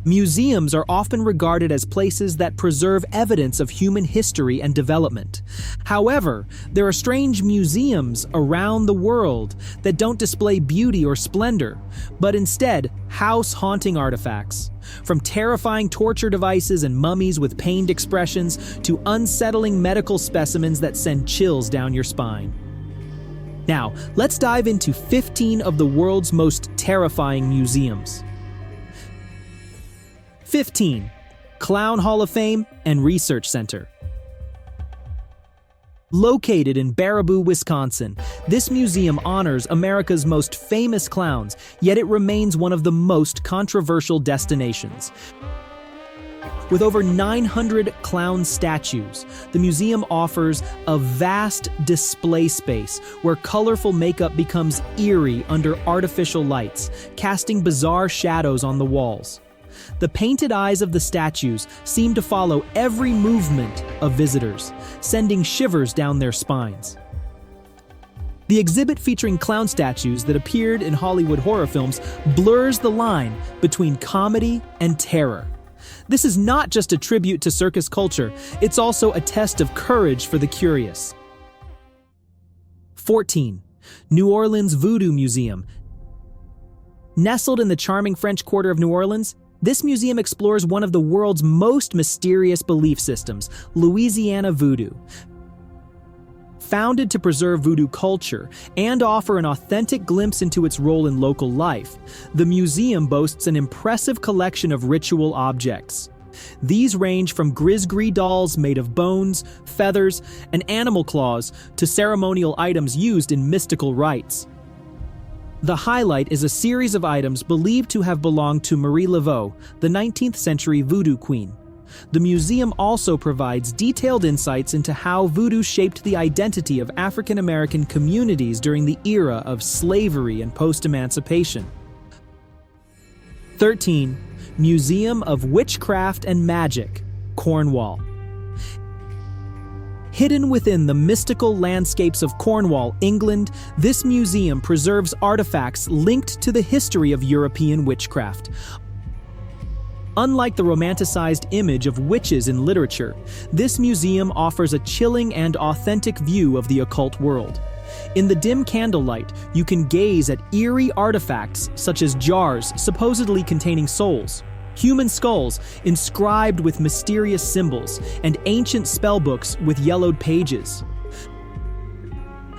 Museums are often regarded as places that preserve evidence of human history and development. However, there are strange museums around the world that don't display beauty or splendor, but instead house haunting artifacts. From terrifying torture devices and mummies with pained expressions to unsettling medical specimens that send chills down your spine. Now, let's dive into 15 of the world's most terrifying museums. 15. Clown Hall of Fame and Research Center. Located in Baraboo, Wisconsin, this museum honors America's most famous clowns, yet it remains one of the most controversial destinations. With over 900 clown statues, the museum offers a vast display space where colorful makeup becomes eerie under artificial lights, casting bizarre shadows on the walls. The painted eyes of the statues seem to follow every movement of visitors, sending shivers down their spines. The exhibit featuring clown statues that appeared in Hollywood horror films blurs the line between comedy and terror. This is not just a tribute to circus culture, it's also a test of courage for the curious. 14. New Orleans Voodoo Museum. Nestled in the charming French Quarter of New Orleans, this museum explores one of the world's most mysterious belief systems, Louisiana Voodoo. Founded to preserve voodoo culture and offer an authentic glimpse into its role in local life, the museum boasts an impressive collection of ritual objects. These range from grisgris dolls made of bones, feathers, and animal claws to ceremonial items used in mystical rites. The highlight is a series of items believed to have belonged to Marie Laveau, the 19th century voodoo queen. The museum also provides detailed insights into how voodoo shaped the identity of African American communities during the era of slavery and post-emancipation. 13. Museum of Witchcraft and Magic, Cornwall. Hidden within the mystical landscapes of Cornwall, England, this museum preserves artifacts linked to the history of European witchcraft. Unlike the romanticized image of witches in literature, this museum offers a chilling and authentic view of the occult world. In the dim candlelight, you can gaze at eerie artifacts such as jars supposedly containing souls, human skulls inscribed with mysterious symbols, and ancient spellbooks with yellowed pages.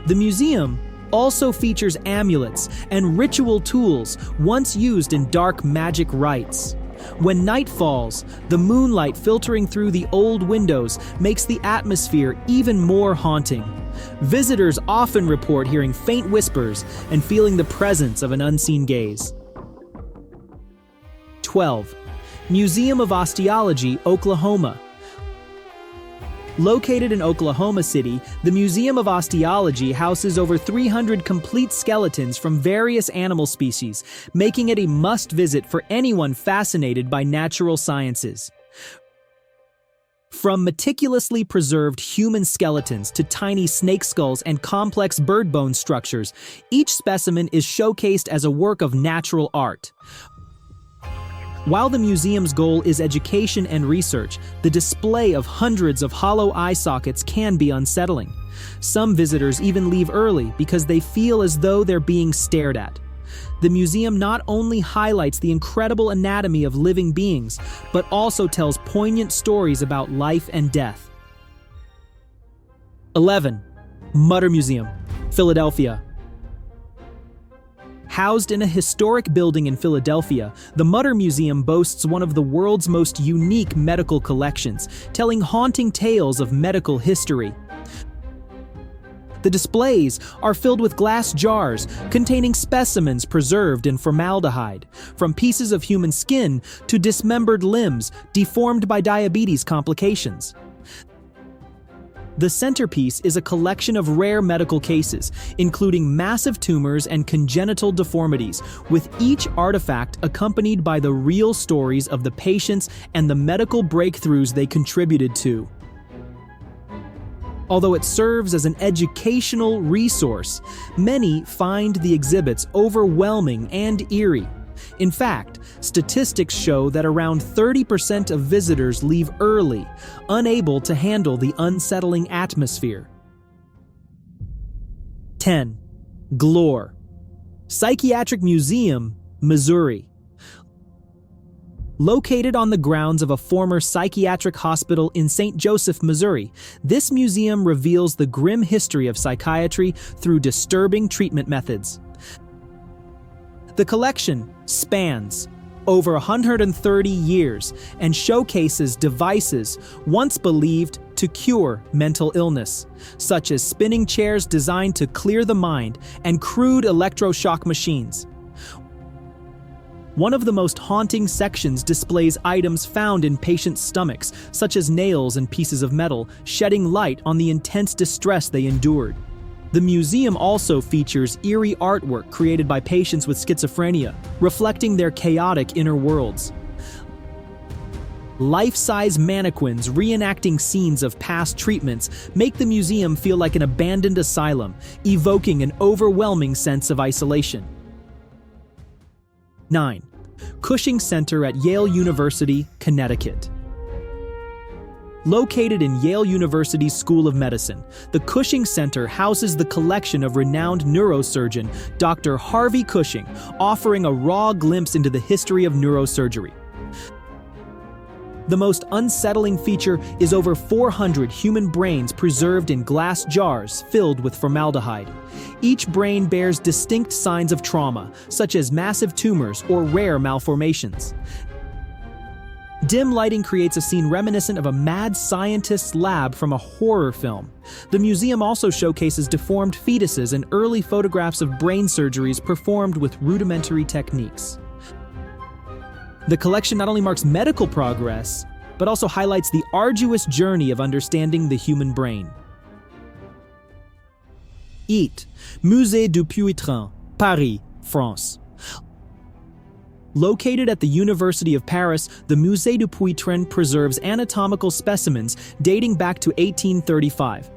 The museum also features amulets and ritual tools once used in dark magic rites. When night falls, the moonlight filtering through the old windows makes the atmosphere even more haunting. Visitors often report hearing faint whispers and feeling the presence of an unseen gaze. 12. Museum of Osteology, Oklahoma. Located in Oklahoma City, the Museum of Osteology houses over 300 complete skeletons from various animal species, making it a must-visit for anyone fascinated by natural sciences. From meticulously preserved human skeletons to tiny snake skulls and complex bird bone structures, each specimen is showcased as a work of natural art. While the museum's goal is education and research, the display of hundreds of hollow eye sockets can be unsettling. Some visitors even leave early because they feel as though they're being stared at. The museum not only highlights the incredible anatomy of living beings, but also tells poignant stories about life and death. 11. Mutter Museum, Philadelphia. Housed in a historic building in Philadelphia, the Mutter Museum boasts one of the world's most unique medical collections, telling haunting tales of medical history. The displays are filled with glass jars containing specimens preserved in formaldehyde, from pieces of human skin to dismembered limbs deformed by diabetes complications. The centerpiece is a collection of rare medical cases, including massive tumors and congenital deformities, with each artifact accompanied by the real stories of the patients and the medical breakthroughs they contributed to. Although it serves as an educational resource, many find the exhibits overwhelming and eerie. In fact, statistics show that around 30% of visitors leave early, unable to handle the unsettling atmosphere. 10. Globara Psychiatric Museum, Missouri. Located on the grounds of a former psychiatric hospital in St. Joseph, Missouri, this museum reveals the grim history of psychiatry through disturbing treatment methods. The collection spans over 130 years and showcases devices once believed to cure mental illness, such as spinning chairs designed to clear the mind and crude electroshock machines. One of the most haunting sections displays items found in patients' stomachs, such as nails and pieces of metal, shedding light on the intense distress they endured. The museum also features eerie artwork created by patients with schizophrenia, reflecting their chaotic inner worlds. Life-size mannequins reenacting scenes of past treatments make the museum feel like an abandoned asylum, evoking an overwhelming sense of isolation. 9. Cushing Center at Yale University, Connecticut. Located in Yale University's School of Medicine, the Cushing Center houses the collection of renowned neurosurgeon Dr. Harvey Cushing, offering a raw glimpse into the history of neurosurgery. The most unsettling feature is over 400 human brains preserved in glass jars filled with formaldehyde. Each brain bears distinct signs of trauma, such as massive tumors or rare malformations. Dim lighting creates a scene reminiscent of a mad scientist's lab from a horror film. The museum also showcases deformed fetuses and early photographs of brain surgeries performed with rudimentary techniques. The collection not only marks medical progress, but also highlights the arduous journey of understanding the human brain. 8. Musée du Puitrin, Paris, France. Located at the University of Paris, the Musée du Puitrin preserves anatomical specimens dating back to 1835.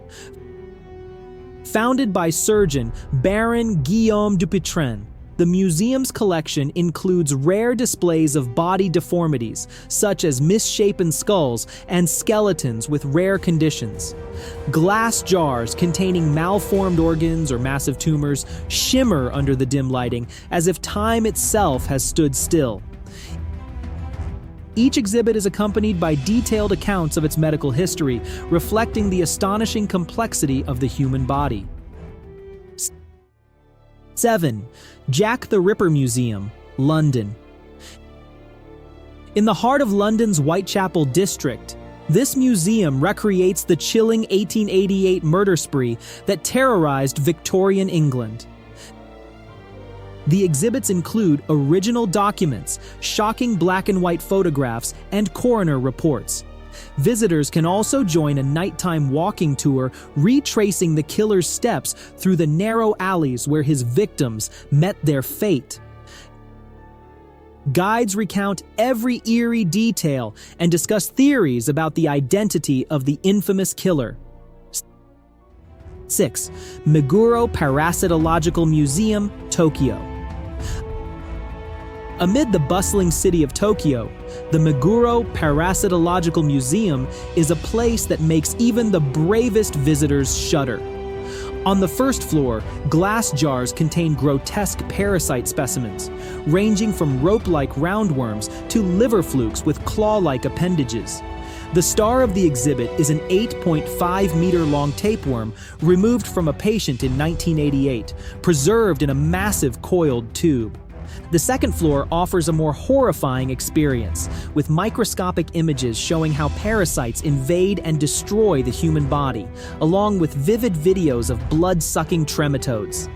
Founded by surgeon Baron Guillaume Dupuytren, the museum's collection includes rare displays of body deformities, such as misshapen skulls and skeletons with rare conditions. Glass jars containing malformed organs or massive tumors shimmer under the dim lighting, as if time itself has stood still. Each exhibit is accompanied by detailed accounts of its medical history, reflecting the astonishing complexity of the human body. 7. Jack the Ripper Museum, London. In the heart of London's Whitechapel district, this museum recreates the chilling 1888 murder spree that terrorized Victorian England. The exhibits include original documents, shocking black and white photographs, and coroner reports. Visitors can also join a nighttime walking tour retracing the killer's steps through the narrow alleys where his victims met their fate. Guides recount every eerie detail and discuss theories about the identity of the infamous killer. 6. Meguro Parasitological Museum, Tokyo. Amid the bustling city of Tokyo, the Meguro Parasitological Museum is a place that makes even the bravest visitors shudder. On the first floor, glass jars contain grotesque parasite specimens, ranging from rope-like roundworms to liver flukes with claw-like appendages. The star of the exhibit is an 8.5-meter-long tapeworm removed from a patient in 1988, preserved in a massive coiled tube. The second floor offers a more horrifying experience, with microscopic images showing how parasites invade and destroy the human body, along with vivid videos of blood-sucking trematodes.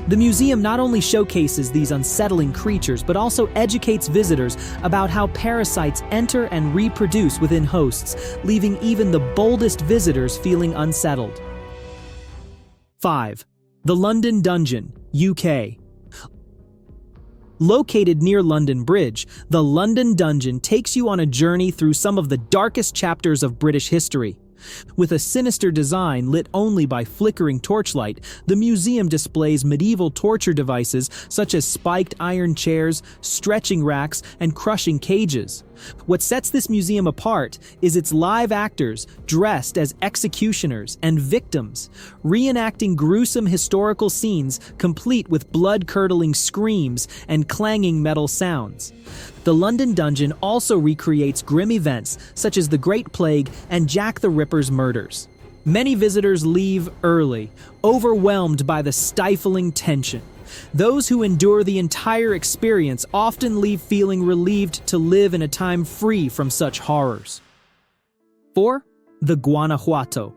The museum not only showcases these unsettling creatures, but also educates visitors about how parasites enter and reproduce within hosts, leaving even the boldest visitors feeling unsettled. 5. The London Dungeon, UK. Located near London Bridge, the London Dungeon takes you on a journey through some of the darkest chapters of British history. With a sinister design lit only by flickering torchlight, the museum displays medieval torture devices such as spiked iron chairs, stretching racks, and crushing cages. What sets this museum apart is its live actors dressed as executioners and victims, reenacting gruesome historical scenes complete with blood-curdling screams and clanging metal sounds. The London Dungeon also recreates grim events such as the Great Plague and Jack the Ripper's murders. Many visitors leave early, overwhelmed by the stifling tension. Those who endure the entire experience often leave feeling relieved to live in a time free from such horrors. 4. The Guanajuato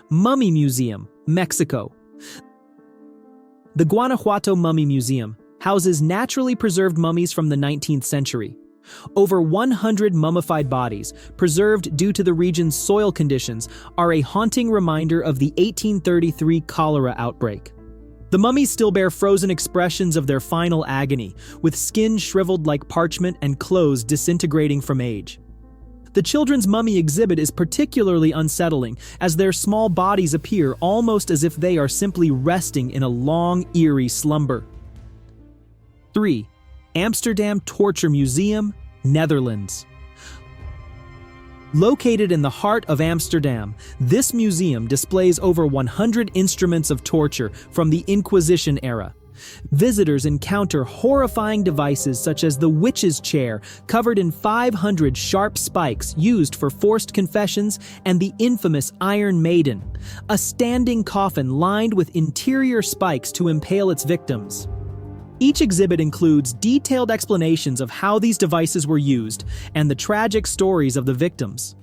Mummy Museum, Mexico. The Guanajuato Mummy Museum houses naturally preserved mummies from the 19th century. Over 100 mummified bodies, preserved due to the region's soil conditions, are a haunting reminder of the 1833 cholera outbreak. The mummies still bear frozen expressions of their final agony, with skin shriveled like parchment and clothes disintegrating from age. The children's mummy exhibit is particularly unsettling, as their small bodies appear almost as if they are simply resting in a long, eerie slumber. 3. Amsterdam Torture Museum, Netherlands. Located in the heart of Amsterdam, this museum displays over 100 instruments of torture from the Inquisition era. Visitors encounter horrifying devices such as the witch's chair, covered in 500 sharp spikes used for forced confessions, and the infamous Iron Maiden, a standing coffin lined with interior spikes to impale its victims. Each exhibit includes detailed explanations of how these devices were used and the tragic stories of the victims.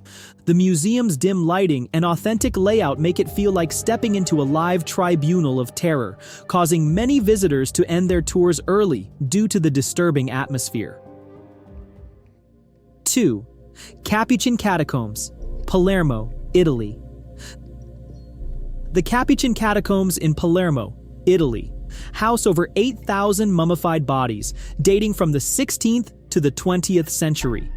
The museum's dim lighting and authentic layout make it feel like stepping into a live tribunal of terror, causing many visitors to end their tours early due to the disturbing atmosphere. 2. Capuchin Catacombs, Palermo, Italy. The Capuchin Catacombs in Palermo, Italy, house over 8,000 mummified bodies, dating from the 16th to the 20th century.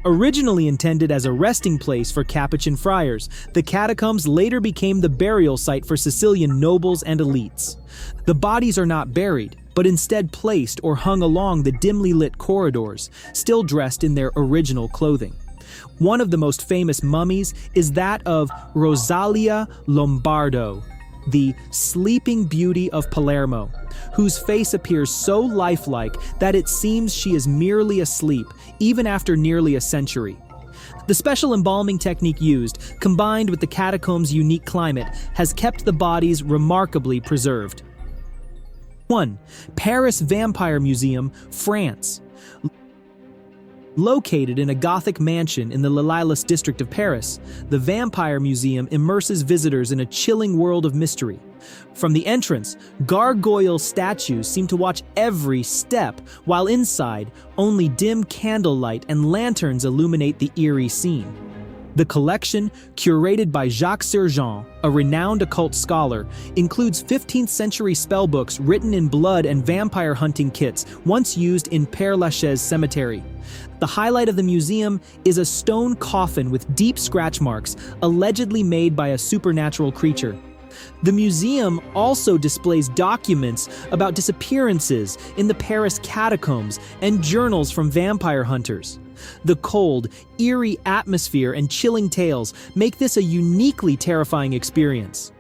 Originally intended as a resting place for Capuchin friars, the catacombs later became the burial site for Sicilian nobles and elites. The bodies are not buried, but instead placed or hung along the dimly lit corridors, still dressed in their original clothing. One of the most famous mummies is that of Rosalia Lombardo, the Sleeping Beauty of Palermo, whose face appears so lifelike that it seems she is merely asleep, even after nearly a century. The special embalming technique used, combined with the catacombs' unique climate, has kept the bodies remarkably preserved. 1. Paris Vampire Museum, France. Located in a Gothic mansion in the Lillilas district of Paris, the Vampire Museum immerses visitors in a chilling world of mystery. From the entrance, gargoyle statues seem to watch every step, while inside, only dim candlelight and lanterns illuminate the eerie scene. The collection, curated by Jacques Sergent, a renowned occult scholar, includes 15th century spellbooks written in blood and vampire hunting kits once used in Père Lachaise Cemetery. The highlight of the museum is a stone coffin with deep scratch marks, allegedly made by a supernatural creature. The museum also displays documents about disappearances in the Paris catacombs and journals from vampire hunters. The cold, eerie atmosphere and chilling tales make this a uniquely terrifying experience.